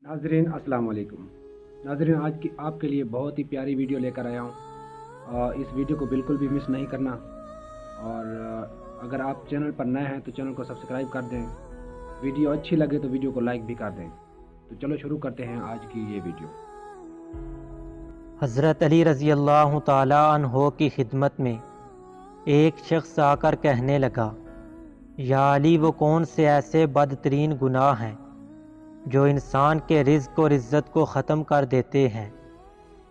नाजरीन अस्सलाम वालेकुम। नाजरीन आज की आपके लिए बहुत ही प्यारी वीडियो लेकर आया हूँ। इस वीडियो को बिल्कुल भी मिस नहीं करना और अगर आप चैनल पर नए हैं तो चैनल को सब्सक्राइब कर दें। वीडियो अच्छी लगे तो वीडियो को लाइक भी कर दें। तो चलो शुरू करते हैं आज की ये वीडियो। हज़रत अली रज़ी अल्लाह ताला अन्हो की खिदमत में एक शख्स आकर कहने लगा, या अली वो कौन से ऐसे बदतरीन गुनाह हैं जो इंसान के रिज़्क़ और इज़्ज़त को ख़त्म कर देते हैं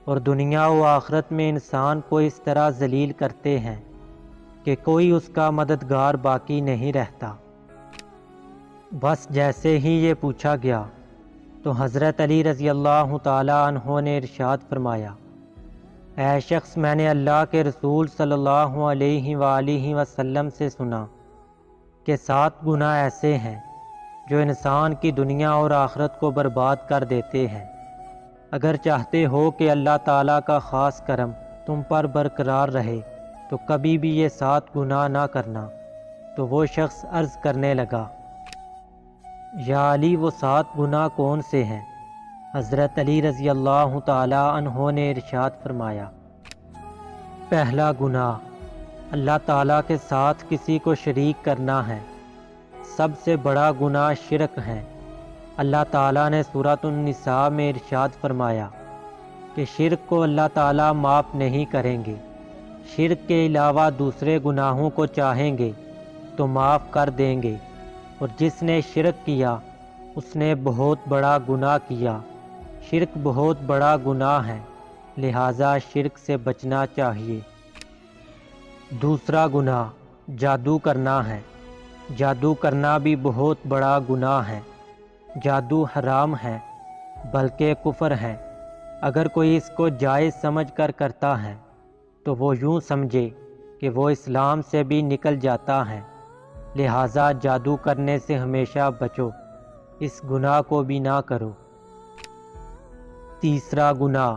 और दुनिया व आखिरत में इंसान को इस तरह ज़लील करते हैं कि कोई उसका मददगार बाकी नहीं रहता। बस जैसे ही ये पूछा गया तो हज़रत अली रज़ी अल्लाह ताला अन्हो ने इरशाद फरमाया, ऐ शख्स, मैंने अल्लाह के रसूल सल्लल्लाहु अलैहि वसल्लम से सुना कि 7 गुनाह ऐसे हैं जो इंसान की दुनिया और आखिरत को बर्बाद कर देते हैं। अगर चाहते हो कि अल्लाह ताला का ख़ास करम तुम पर बरकरार रहे तो कभी भी ये 7 गुनाह ना करना। तो वो शख्स अर्ज़ करने लगा, या अली वो 7 गुनाह कौन से हैं? हज़रत अली रज़ी अल्लाह ताला अन्हो ने इरशाद फरमाया, पहला गुनाह अल्लाह ताला के साथ किसी को शरीक करना है। सबसे बड़ा गुनाह शिरक है। अल्लाह ताला ने सूरह निसा में इरशाद फरमाया कि शिरक को अल्लाह ताला माफ़ नहीं करेंगे। शिरक के अलावा दूसरे गुनाहों को चाहेंगे तो माफ़ कर देंगे, और जिसने शिरक किया उसने बहुत बड़ा गुनाह किया। शिरक बहुत बड़ा गुनाह है, लिहाजा शिरक से बचना चाहिए। दूसरा गुनाह जादू करना है। जादू करना भी बहुत बड़ा गुनाह है। जादू हराम है, बल्कि कुफ्र है। अगर कोई इसको जायज़ समझ कर करता है तो वो यूँ समझे कि वो इस्लाम से भी निकल जाता है। लिहाजा जादू करने से हमेशा बचो, इस गुनाह को भी ना करो। तीसरा गुनाह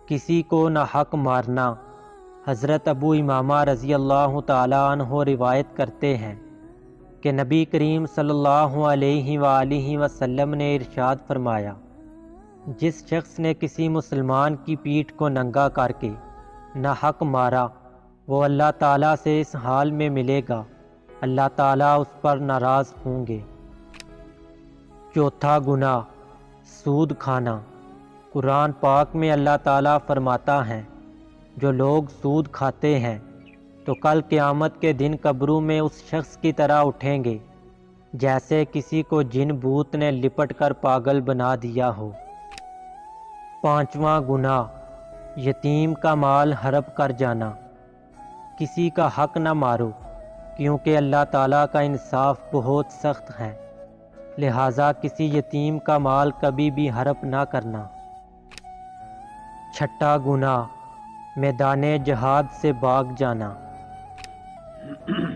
किसी को नाहक मारना। हज़रत अबू इमामा रज़ी अल्लाह ताला अन्हो रिवायत करते हैं कि नबी करीम सल्लल्लाहु अलैहि वसल्लम ने इरशाद फरमाया, जिस शख्स ने किसी मुसलमान की पीठ को नंगा करके नाहक मारा वो अल्लाह ताला से इस हाल में मिलेगा, अल्लाह ताला उस पर नाराज़ होंगे। चौथा गुनाह सूद खाना। कुरान पाक में अल्लाह ताला फरमाता है, जो लोग सूद खाते हैं तो कल क़यामत के दिन कब्रों में उस शख्स की तरह उठेंगे जैसे किसी को जिन भूत ने लिपट कर पागल बना दिया हो। पांचवा गुनाह यतीम का माल हड़प कर जाना। किसी का हक न मारो, क्योंकि अल्लाह ताला का इंसाफ बहुत सख्त है। लिहाजा किसी यतीम का माल कभी भी हड़प ना करना। छठा गुनाह मैदाने जहाद से भाग जाना।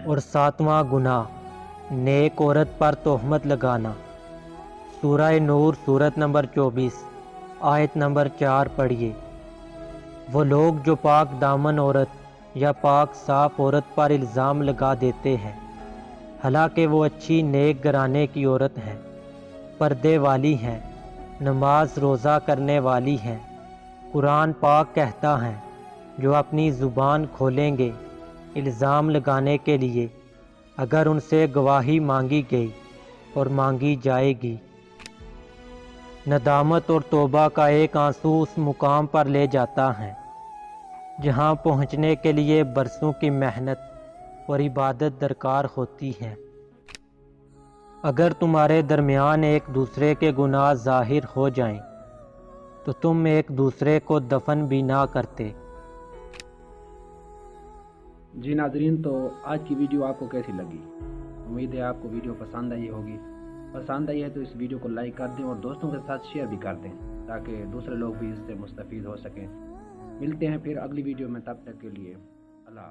और सातवां गुनाह नेक औरत पर तोहमत लगाना। सूरह नूर सूरत नंबर 24 आयत नंबर 4 पढ़िए। वो लोग जो पाक दामन औरत या पाक साफ औरत पर इल्ज़ाम लगा देते हैं, हालांकि वो अच्छी नेक घराने की औरत हैं, पर्दे वाली हैं, नमाज रोज़ा करने वाली हैं। कुरान पाक कहता है, जो अपनी ज़ुबान खोलेंगे इल्ज़ाम लगाने के लिए, अगर उनसे गवाही मांगी गई और मांगी जाएगी। नदामत और तौबा का एक आंसू उस मुकाम पर ले जाता है जहां पहुंचने के लिए बरसों की मेहनत और इबादत दरकार होती है। अगर तुम्हारे दरमियान एक दूसरे के गुनाह ज़ाहिर हो जाएं तो तुम एक दूसरे को दफन भी ना करते। जी नाजरीन, तो आज की वीडियो आपको कैसी लगी? उम्मीद है आपको वीडियो पसंद आई होगी। पसंद आई है तो इस वीडियो को लाइक कर दें और दोस्तों के साथ शेयर भी कर दें ताकि दूसरे लोग भी इससे मुस्तफ़ीद हो सकें। मिलते हैं फिर अगली वीडियो में, तब तक के लिए अल्लाह।